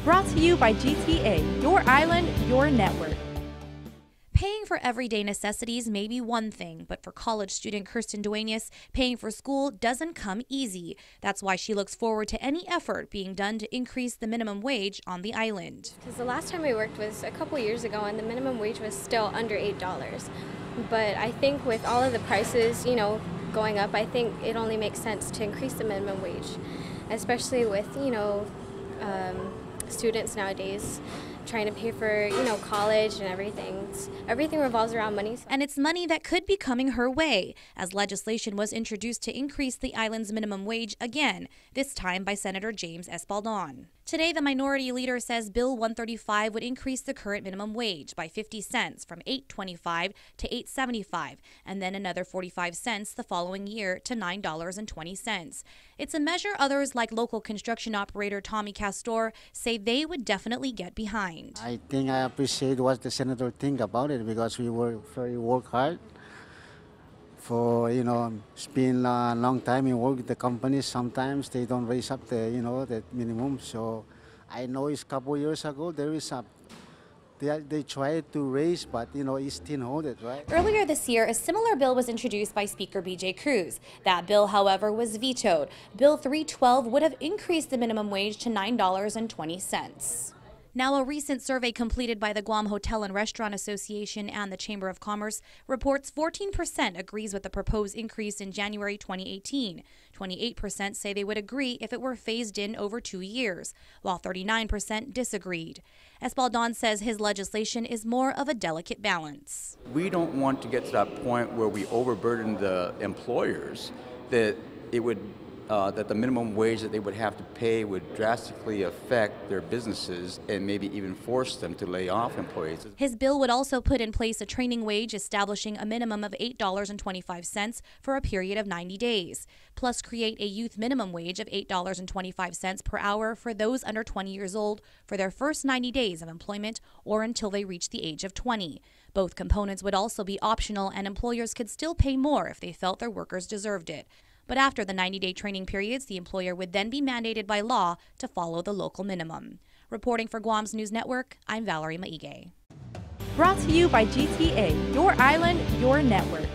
Brought to you by GTA, your island, your network. Paying for everyday necessities may be one thing, but for college student Kirsten Duenas, paying for school doesn't come easy. That's why she looks forward to any effort being done to increase the minimum wage on the island. Because the last time I worked was a couple years ago, and the minimum wage was still under $8. But I think with all of the prices, going up, I think it only makes sense to increase the minimum wage, especially with, students nowadays trying to pay for, college and everything. Everything revolves around money. And it's money that could be coming her way, as legislation was introduced to increase the island's minimum wage again, this time by Senator James Espaldon. Today, the minority leader says Bill 135 would increase the current minimum wage by 50 cents from $8.25 to $8.75, and then another 45 cents the following year to $9.20. It's a measure others like local construction operator Tommy Castor say they would definitely get behind. I think I appreciate what the senator think about it, because we work hard for, it's been a long time in work with the companies. Sometimes they don't raise up the, the minimum. So I know it's a couple years ago, they tried to raise, but, it's still hold it, right? Earlier this year, a similar bill was introduced by Speaker B.J. Cruz. That bill, however, was vetoed. Bill 312 would have increased the minimum wage to $9.20. Now, a recent survey completed by the Guam Hotel and Restaurant Association and the Chamber of Commerce reports 14% agrees with the proposed increase in January 2018. 28% say they would agree if it were phased in over 2 years, while 39% disagreed. Espaldon says his legislation is more of a delicate balance. We don't want to get to that point where we overburden the employers, that it would that the minimum wage that they would have to pay would drastically affect their businesses and maybe even force them to lay off employees. His bill would also put in place a training wage establishing a minimum of $8.25 for a period of 90 days, plus create a youth minimum wage of $8.25 per hour for those under 20 years old for their first 90 days of employment or until they reach the age of 20. Both components would also be optional, and employers could still pay more if they felt their workers deserved it. But after the 90-day training periods, the employer would then be mandated by law to follow the local minimum. Reporting for Guam's News Network, I'm Valerie Maige. Brought to you by GTA, your island, your network.